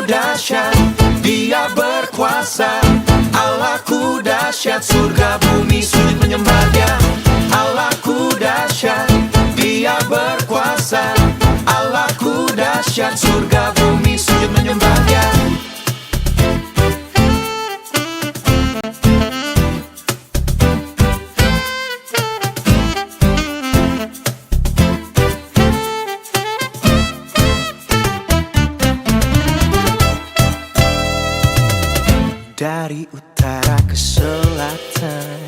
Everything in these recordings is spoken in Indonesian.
dahsyat, Dia berkuasa. Allahku dahsyat, surga bumi sujud menyembah Dia. Allahku dahsyat, Dia berkuasa. Allahku dahsyat, surga bumi sujud menyembah Dia. Dari utara ke selatan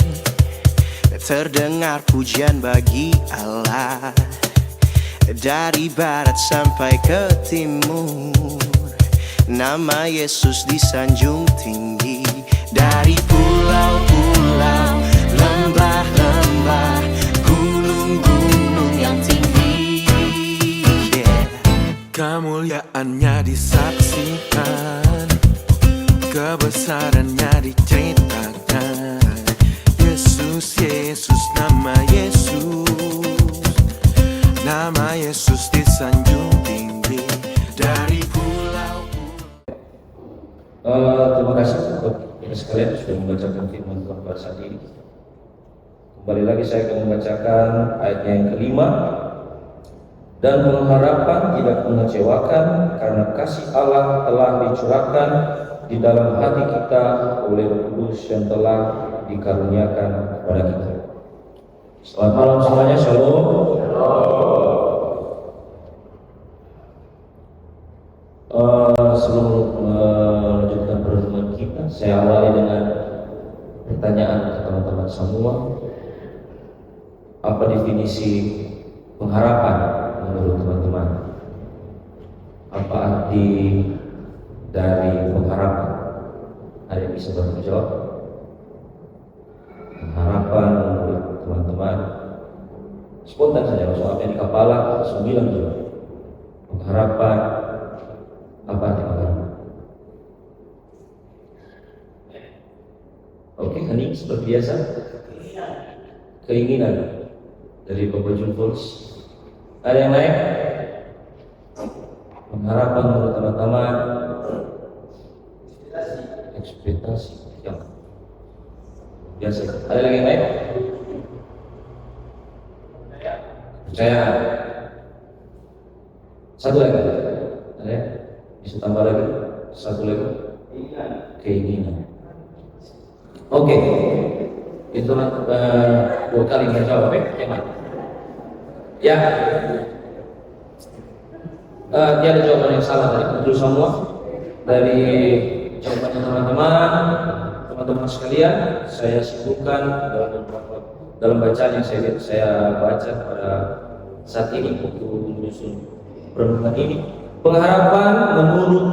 terdengar pujian bagi Allah. Dari barat sampai ke timur, nama Yesus disanjung tinggi. Dari pulau-pulau, lembah-lembah, gunung-gunung yang tinggi, kemuliaannya disaksikan, kebesarannya diceritakan. Yesus, Yesus, nama Yesus disanjung tinggi dari pulau-pulau. Terima kasih untuk kita sekalian sudah membacakan firman Tuhan pada saat ini. Kembali lagi saya akan membacakan ayatnya yang kelima. Dan pengharapan tidak mengecewakan, karena kasih Allah telah dicurahkan di dalam hati kita oleh Roh Kudus yang telah dikaruniakan kepada kita. Selamat malam semuanya, shalom. Sebelum melanjutkan pertemuan kita, saya awali dengan pertanyaan ke teman-teman semua. Apa definisi pengharapan menurut teman-teman? Apa arti dari pengharapan? Ada yang bisa bantu jawab? Pengharapan menurut teman-teman, spontan saja, langsung apa yang di kepala, langsung bilang juga. Pengharapan, apa arti pengharapan? Oke, hening seperti biasa. Keinginan dari Bapak Junfuls. Ada yang lain? Pengharapan menurut teman-teman, ekspektasi yang biasa. Ada lagi yang lain? Percaya. Satu lagi. Ada ya? Bisa tambah lagi? Satu lagi. Keinginan. Oke. Itulah dua kali menjawab. Yang mana? Ya. Tiada jawaban yang salah tadi, betul semua dari jawabannya teman-teman sekalian. Saya simpulkan dalam bacaan yang saya baca pada saat ini untuk menyusun renungan ini. Pengharapan menurut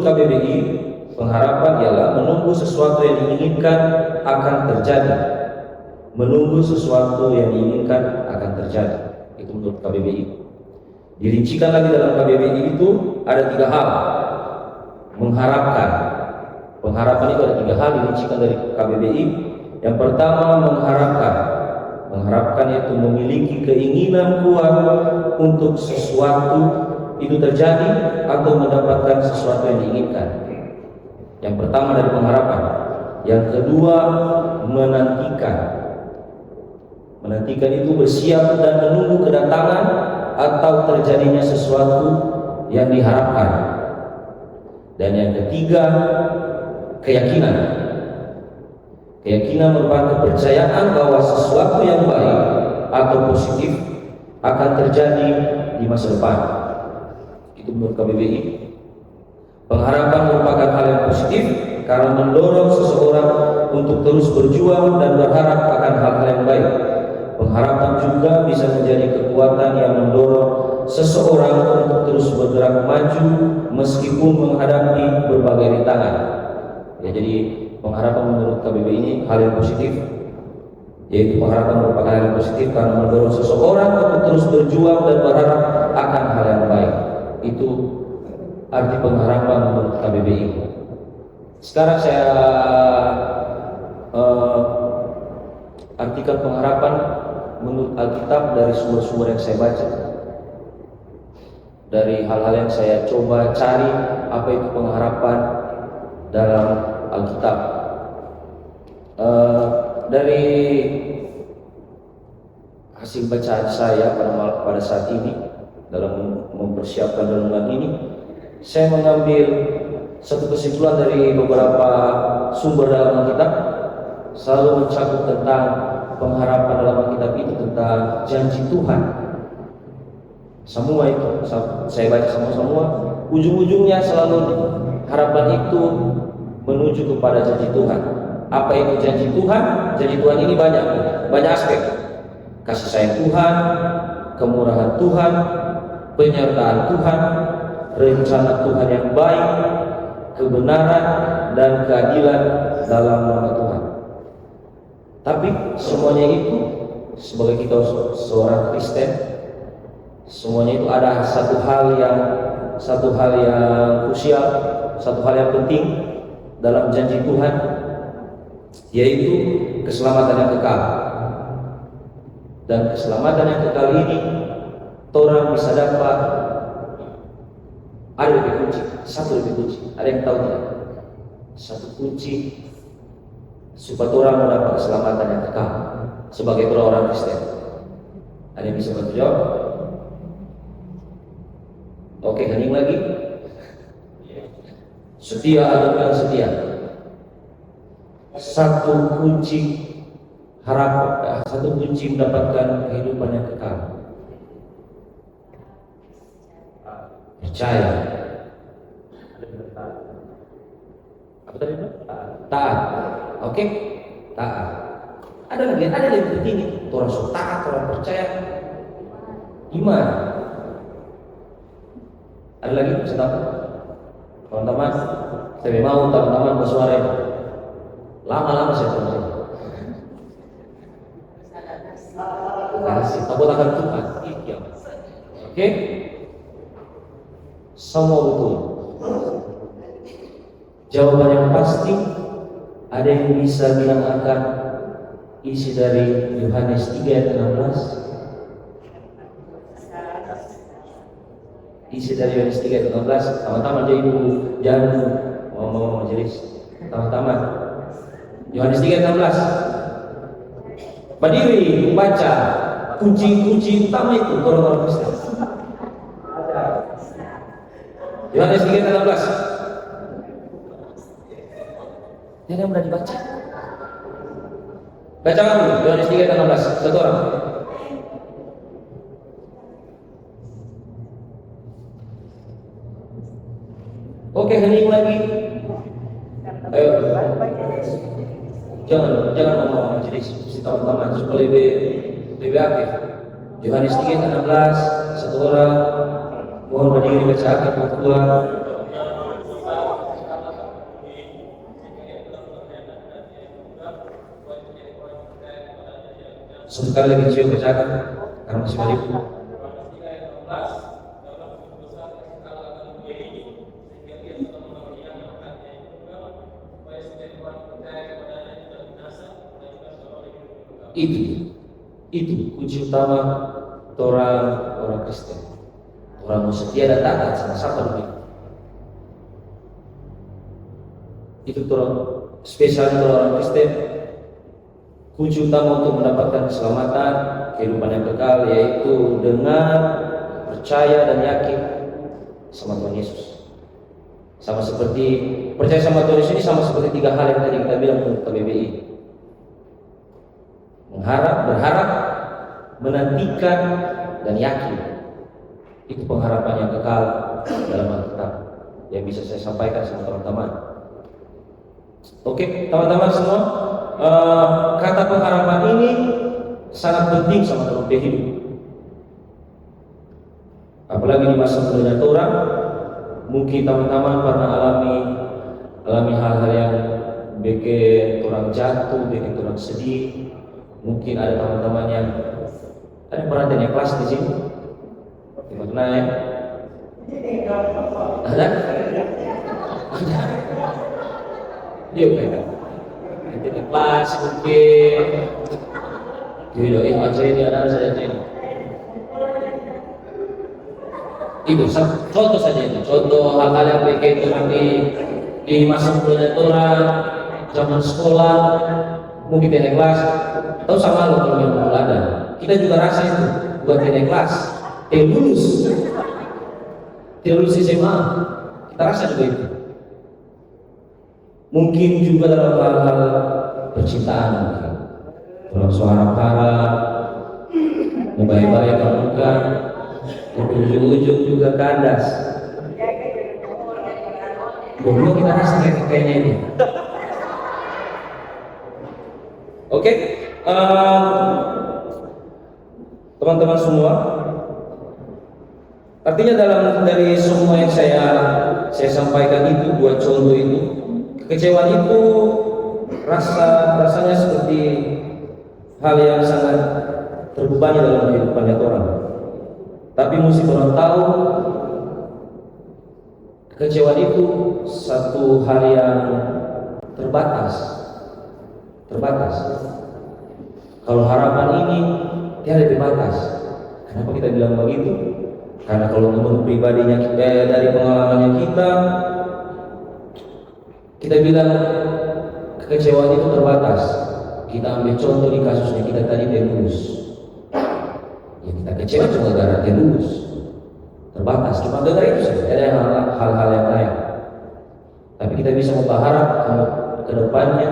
KBBI, pengharapan ialah menunggu sesuatu yang diinginkan akan terjadi. Menunggu sesuatu yang diinginkan akan terjadi. Itu menurut KBBI. Dirincikan lagi dalam KBBI itu ada 3 hal. Mengharapkan. Pengharapan itu ada 3 hal dirincikan dari KBBI. Yang pertama, mengharapkan. Mengharapkan itu memiliki keinginan kuat untuk sesuatu itu terjadi atau mendapatkan sesuatu yang diinginkan. Yang pertama dari pengharapan. Yang kedua, menantikan. Menantikan itu bersiap dan menunggu kedatangan atau terjadinya sesuatu yang diharapkan. Dan yang ketiga, keyakinan. Keyakinan merupakan kepercayaan bahwa sesuatu yang baik atau positif akan terjadi di masa depan. Itu menurut KBBI. Pengharapan merupakan hal yang positif karena mendorong seseorang untuk terus berjuang dan berharap akan hal-hal yang baik. Pengharapan juga bisa menjadi kekuatan yang mendorong seseorang untuk terus bergerak maju meskipun menghadapi berbagai rintangan. Ya, jadi pengharapan menurut KBBI ini hal yang positif, yaitu pengharapan merupakan hal yang positif karena mendorong seseorang untuk terus berjuang dan berharap akan hal yang baik. Itu arti pengharapan menurut KBBI. Sekarang saya artikan pengharapan menurut Alkitab dari sumber-sumber yang saya baca. dari hal-hal yang saya coba cari apa itu pengharapan dalam Alkitab. Dari hasil bacaan saya pada saat ini dalam mempersiapkan renungan ini, saya mengambil satu kesimpulan dari beberapa sumber dalam Alkitab, selalu mencakup tentang pengharapan dalam Alkitab itu tentang janji Tuhan. Semua itu saya baca semua, ujung-ujungnya selalu harapan itu menuju kepada janji Tuhan. Apa itu janji Tuhan? Janji Tuhan ini banyak aspek. Kasih sayang Tuhan, kemurahan Tuhan, penyertaan Tuhan, rencana Tuhan yang baik, kebenaran dan keadilan dalam nama Tuhan. Tapi semuanya itu, sebagai kita seorang Kristen, semuanya itu ada satu hal yang krusial, satu hal yang penting dalam janji Tuhan, yaitu keselamatan yang kekal. Dan keselamatan yang kekal ini orang bisa dapat ada lebih kunci, satu lebih kunci. Ada yang tahu tidak? Satu kunci supaya orang mendapat keselamatan yang kekal sebagai orang Kristen. Ada yang bisa bantu jawab? Oke, hening lagi. Setia atau bukan setia? Satu kunci harapan, satu kunci mendapatkan kehidupan yang kekal. Percaya. Apa tadi? Taat. Oke? Taat. Ada yang penting. Orang so taat, orang percaya. Iman. Ada lagi bisa tahu? Teman-teman, saya mau teman-teman bersuara. Lama-lama saya terus. Kasih takut akan Tuhan. Oke? Semua betul. Jawaban yang pasti ada yang bisa bilang akan isi dari Yohanes 3 ayat 16. Isi dari Yohanes 3 ayat 16. Teman-teman jadi dulu, jangan mau majelis. Teman-teman, Yohanes 3 ayat 16. Berdiri membaca kunci-kunci utama itu orang-orang Kristen. Yohanes 3 ayat 16. Ini yang sudah dibaca. Baca kamu Yohanes 3 ayat 16. Satu orang. Oke, hening lagi. Ayo. Jangan ngomong majelis, si teman-teman supaya lebih aktif. Yohanes 3 ayat 16. Satu orang. Mohon berdiri baca ayat Tuhan. Sekali lagi cium bacakan karena masih banyak. Itu kunci utama orang Kristen. Orang setia dan taat sama-sama begitu. Itu spesialnya orang Kristen. Kunci utama untuk mendapatkan keselamatan, kehidupan yang kekal, yaitu dengan percaya dan yakin sama Tuhan Yesus. Sama seperti percaya sama Tuhan Yesus ini sama seperti tiga hal yang tadi kita bilang untuk KBBI. Berharap, menantikan, dan yakin. Itu pengharapan yang kekal dalam Alkitab yang bisa saya sampaikan sama teman-teman. Oke, teman-teman semua, kata pengharapan ini sangat penting sama dalam hidup. Apalagi di masa muda orang, mungkin teman-teman pernah alami hal-hal yang bikin orang jatuh, bikin orang sedih. Mungkin ada teman-teman yang ada perhatian yang kelas di sini. Di mana ya? Ada? Yuk, nanti di kelas mungkin. Yuk, aja ini ada saja ini. Itu contoh saja itu, contoh hal-hal yang berkaitan di masa pelajaran, zaman sekolah, mungkin di kelas, atau sama lo kalau yang belum ada. Kita juga rasa itu buat di kelas, lulus SMA, kita rasa juga itu. Mungkin juga dalam hal-hal percintaan, dalam suara para, baik-baik bukan, ujung-ujung juga kandas. Dulu kita rasa kayaknya ini. Oke, teman-teman semua, artinya dari semua yang saya sampaikan itu, dua contoh itu, kekecewaan itu rasanya seperti hal yang sangat terbebani dalam kehidupan orang. Tapi mesti orang tahu kekecewaan itu satu hal yang terbatas. Kalau harapan ini tiada terbatas. Kenapa kita bilang begitu? Karena kalau menurut pribadinya dari pengalamannya kita bilang kekecewaan itu terbatas. Kita ambil contoh di kasusnya kita tadi lulus. Ya kita kecewa cuma gara-gara lulus. Terbatas, cuma gara itu saja. Ada hal-hal yang lain. Tapi kita bisa berharap ke depannya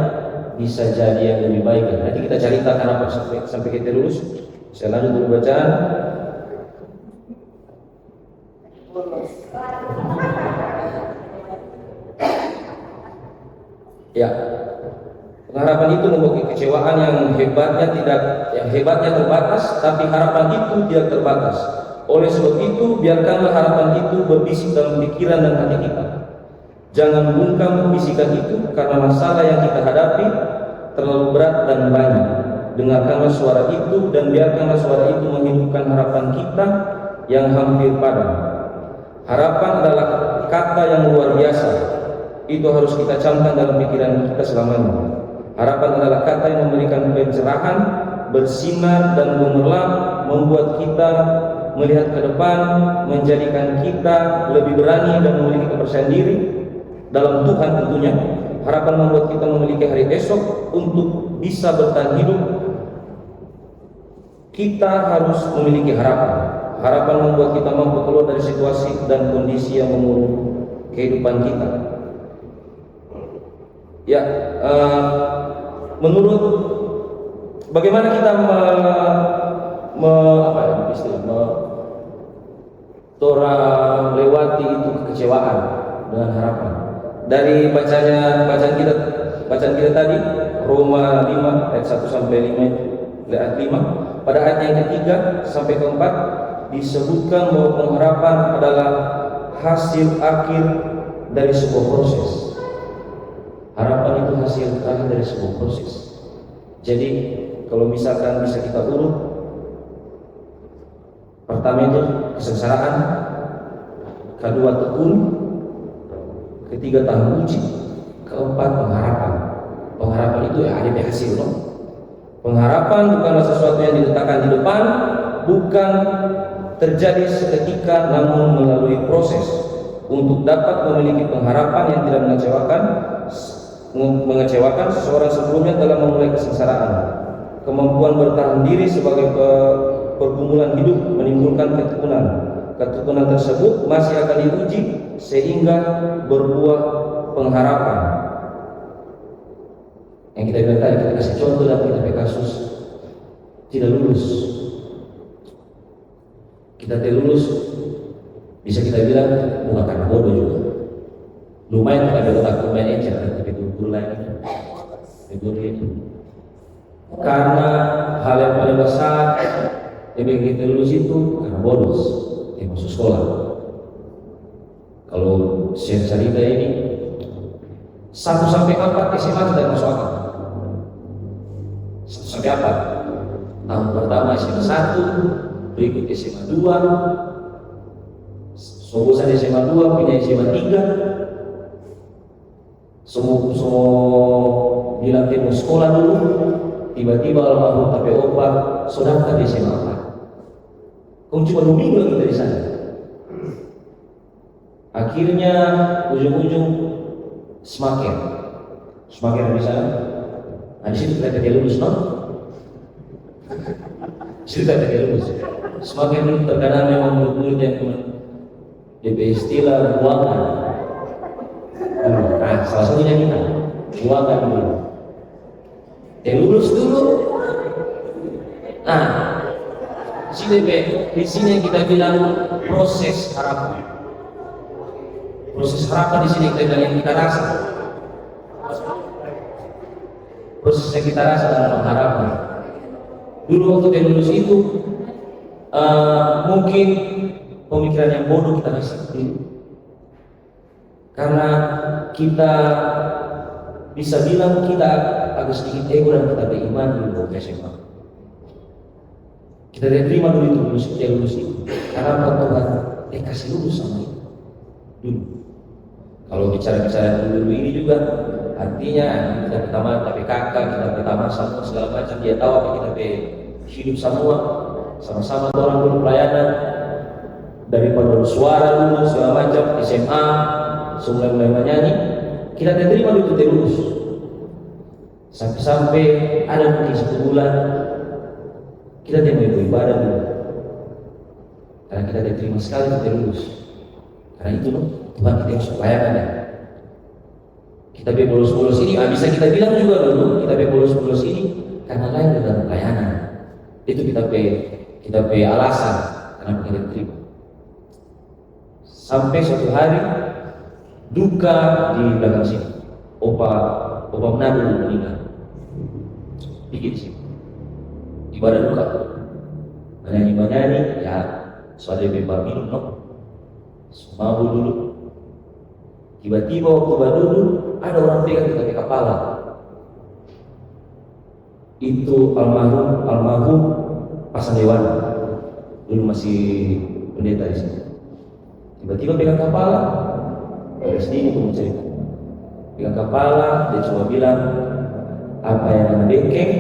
bisa jadi yang lebih baik. Nanti kita cerita kenapa sampai kita lulus. Saya lanjut dulu bacaan. Ya, pengharapan itu membuat kekecewaan yang hebatnya terbatas, tapi harapan itu tidak terbatas. Oleh sebab itu, biarkanlah harapan itu berbisik dalam pikiran dan hati kita. Jangan bungkam bisikan itu, karena masalah yang kita hadapi terlalu berat dan banyak. Dengarkanlah suara itu dan biarkanlah suara itu menghidupkan harapan kita yang hampir padam. Harapan adalah kata yang luar biasa. Itu harus kita camkan dalam pikiran kita selamanya. Harapan adalah kata yang memberikan pencerahan, bersinar dan gemerlap, membuat kita melihat ke depan, menjadikan kita lebih berani dan memiliki kepercayaan diri dalam Tuhan tentunya. Harapan membuat kita memiliki hari esok untuk bisa bertahan hidup. Kita harus memiliki harapan. Harapan membuat kita mampu keluar dari situasi dan kondisi yang mengurung kehidupan kita. Ya, menurut bagaimana kita melewati itu kekecewaan dengan harapan. Dari bacaan kita tadi, Roma 5 ayat 1 sampai 5, pada ayat yang ketiga sampai keempat disebutkan bahwa pengharapan adalah hasil akhir dari sebuah proses. Harapan itu hasil akhir dari sebuah proses. Jadi kalau misalkan bisa kita urut, pertama itu kesengsaraan, kedua tekun, ketiga tahun uji, keempat pengharapan. Pengharapan itu ya ada hasil, no? Pengharapan bukanlah sesuatu yang diletakkan di depan, bukan terjadi seketika, namun melalui proses. Untuk dapat memiliki pengharapan yang tidak mengecewakan, seseorang sebelumnya telah memulai kesengsaraan. Kemampuan bertahan diri sebagai pergumulan hidup menimbulkan ketekunan. Ketekunan tersebut masih akan diuji sehingga berbuah pengharapan. Yang kita bilang tadi, kita kasih contoh dalam kita kasus tidak lulus. Kita tidak lulus, bisa kita bilang bukan karena bodoh juga. Lumayan kita berotak, lumayan encer, tapi guru lain itu. Karena hal yang paling besar yang bikin kita lulus itu karena bodos, masuk sekolah. Kalau cerita ini 1 sampai 4 SMA tidak masuk akal. 1 sampai 4 tahun pertama SMA 1, berikut SMA 2, bosan SMA 2 pindah SMA 3. Semua bilang mau sekolah dulu, tiba-tiba almarhum tapi opa saudara di SMA 4. Kau cuma 2 minggu lagi dari sana. Akhirnya ujung-ujung semakin di sana. Nah, di situ kita lulus, no? Cerita kita lulus. Semakin terkadang memang murid-murid yang DP istilah buangan. Nah, salah satunya kita buangan dulu. Lulus dulu. Nah, di sini kita bilang proses harapan. Proses harapan di sini kita bilang yang kita rasa. Proses yang kita rasa dalam harapan. Dulu waktu dia lulus itu, mungkin pemikiran yang bodoh kita rasa dulu. Karena kita bisa bilang kita agak sedikit ego dan kita beriman dulu ke SMA. Kita terima dulu itu lulus itu. Karena Tuhan kasih lulus sama itu dulu. Kalau bicara dulu ini juga artinya kita pertama PKK, kita pertama sama segala macam, dia tahu apa kita hidup semua sama-sama orang dulu pelayanan dari suara dulu segala macam, SMA mulai menyanyi, kita terima dulu terus sampai ada mungkin 1 bulan kita tidak mau ibadah dulu karena kita terima sekali terus. Karena itu loh Tuhan kita harus pelayanan ya. Kita bolos ini, bisa kita bilang juga dulu kita bolos ini karena lain dalam pelayanan. Itu kita alasan kenapa kita terima. Sampai suatu hari duka di belakang sini, opa menado meninggal. Dikit sih, ibadah duka, menyanyi ya, soalnya bebas minum no, mabuk dulu. Tiba-tiba waktu duduk ada orang pegang kita ke kepala. Itu almarhum Pasan Dewan, dulu masih pendeta di sini. Tiba-tiba pegang kepala, ada sedih itu cerita. Pegang kepala, dia cuma bilang apa yang anda bengkeng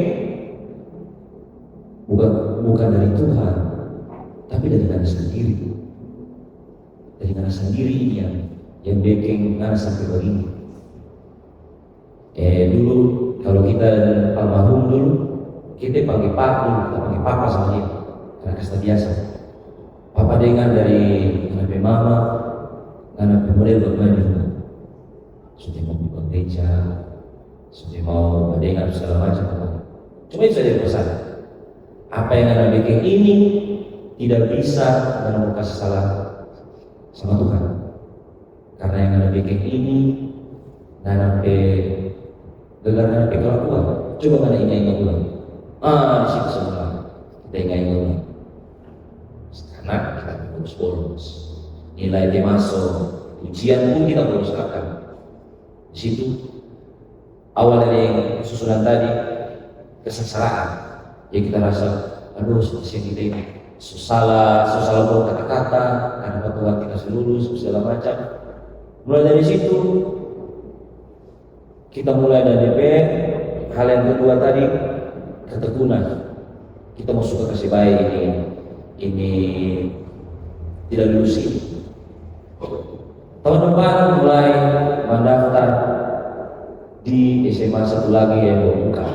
bukan dari Tuhan, tapi dari anda sendiri. Dari anda sendiri ini yang bengkeng anda sampai begini. Dulu kalau kita almarhum dulu kita panggil papa sama dia karena kasta biasa. Papa dengan dari anak mama, anak model bagaimana sudah mau buka gereja, sudah mau dengan segala macam. Cuma itu saja pesan. Apa yang anda bikin ini tidak bisa anda kasih salah sama Tuhan. Karena yang anda bikin ini anda gelar kelakuan. Coba anda ingat ulang. Di situ semua kita ingat ulang. Karena kita bolos. Nilai dia masuk, ujian pun kita bolos akan. Di situ awal dari yang susunan tadi kesengsaraan. Yang kita rasa, aduh seperti kita ini salah buat kata-kata karena Tuhan kita lulus segala macam. Mulai dari situ kita mulai dari DP. Hal yang kedua tadi ketekunan. Kita mau suka kasih baik ini tidak lulus ini. Tahun depan mulai mendaftar di SMA satu lagi yang mau buka.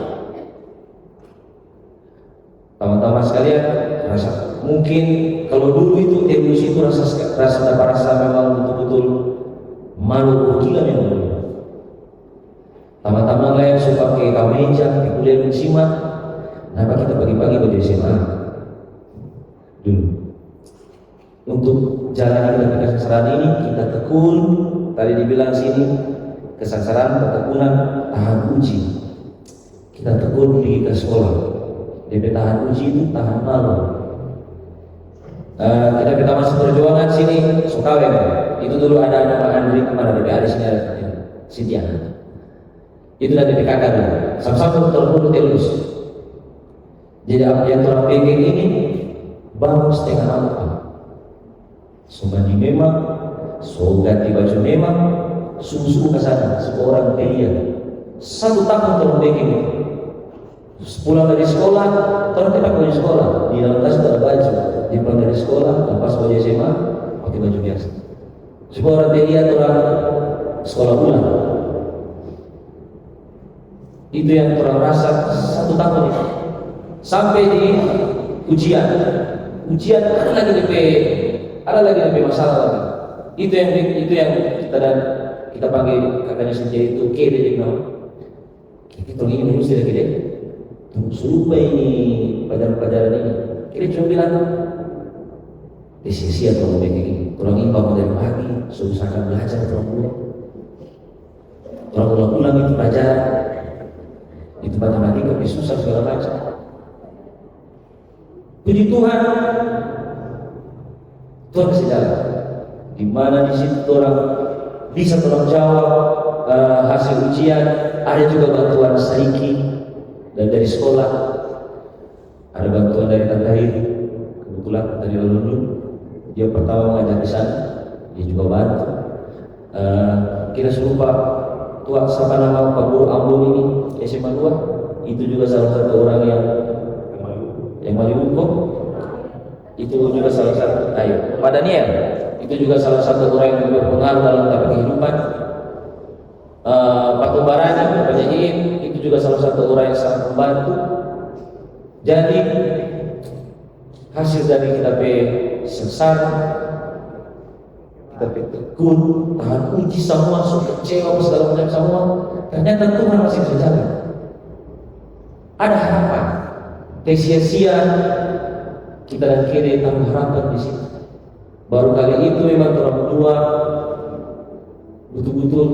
Teman-teman sekalian, mungkin kalau dulu itu lulus itu rasa memang betul-betul malu gila memang. Teman-teman lain suka pakai kemeja, pakai kuliah musiman. Kenapa kita pagi-pagi baju SMA? Dulu. Untuk jalan kita kesengsaraan ini kita tekun. Tadi dibilang sini kesengsaraan, ketekunan, tahan uji. Kita tekun pergi ke sekolah. DP tahan uji itu tahan malu. Kita masuk perjuangan sini Sukawen. Itu dulu ada nama Andri kemana DP ada sini ada Sintia. Itu dari PKK dulu. Sama-sama terbunuh terus. Jadi yang orang PKK ini bangun setengah malam. So mandi memang, so ganti baju memang, subuh-subuh ke sana, seorang dia. 1 tahun orang PKK ini. Pulang dari sekolah, orang tidak baju sekolah, di dalam tas ada baju. Dia pulang dari sekolah, lepas baju SMA, pakai baju biasa. Semua orang sekolah ulang. Itu yang kurang rasa 1 tahun itu. Sampai di ujian ada lagi DP masalah lagi. Itu yang kita panggil kakaknya sendiri itu kede dia bilang, kita ini manusia kede, serupa ini pelajaran ini. Kede cuma bilang, sia-sia kalau kayak gini, kurang imbang dari pagi, susahkan belajar orang ulang itu pelajaran, itu matematika susah segala macam. Puji Tuhan kasih jalan. Di mana di situ orang bisa tolong jawab hasil ujian, ada juga bantuan saiki dan dari sekolah, ada bantuan dari Tante Hiri, kebetulan dari Lulu, dia pertama mengajar di sana, dia juga bantu. Kita serupa tua siapa nama Pak Guru Ambon ini SMA 2, itu juga salah satu orang yang Maliwuko, itu juga salah satu. Pak Daniel, itu juga salah satu orang yang berpengaruh dalam kehidupan. Pak Tumbarani, Pak Jahin, itu juga salah satu orang yang sangat membantu. Jadi hasil dari kita sengsara, kita tekun, tahan uji semua, kecewa segala macam semua, ternyata Tuhan masih berjalan. Ada harapan. Sia-sia kita dan kiri taruh harapan di sini. Baru kali itu memang orang berdua betul-betul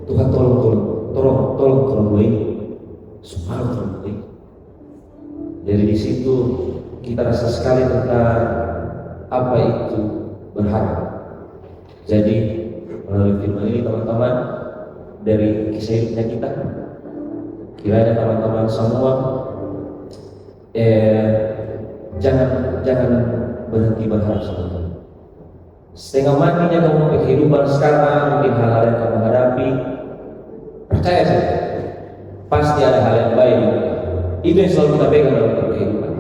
Tuhan tolong gue ini, supaya tolong gue. Jadi di situ kita rasa sekali tentang apa itu berharap. Jadi melalui firman ini teman-teman, dari kisah hidupnya kita, kiranya teman-teman semua jangan berhenti berharap sama Tuhan. Setengah matinya kamu kehidupan sekarang, mungkin hal-hal yang kamu hadapi, percaya saja, pasti ada hal yang baik. Itu yang selalu kita pegang dalam kehidupan.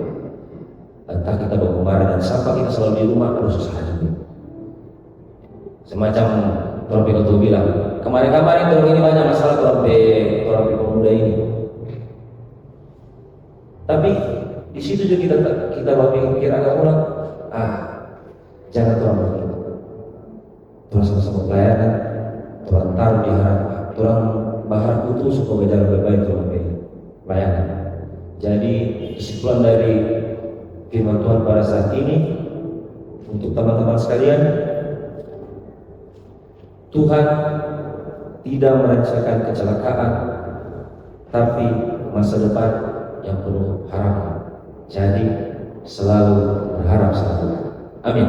Entah kita berkembara dan sampai kita selalu di rumah harus susah juga. Semacam orang Pikoto bilang, kemarin-kemarin orang ini banyak masalah orang pemuda ini. Tapi di situ juga kita berpikir agak ulang, jangan terlalu begitu. Terus sama-sama pelayanan, Tuhan taruh di harapan, Tuhan berharap itu supaya jalan lebih baik Tuhan pelayanan. Jadi kesimpulan dari firman Tuhan pada saat ini untuk teman-teman sekalian, Tuhan tidak merancangkan kecelakaan, tapi masa depan yang penuh harapan. Jadi selalu berharap sama Tuhan. Amin.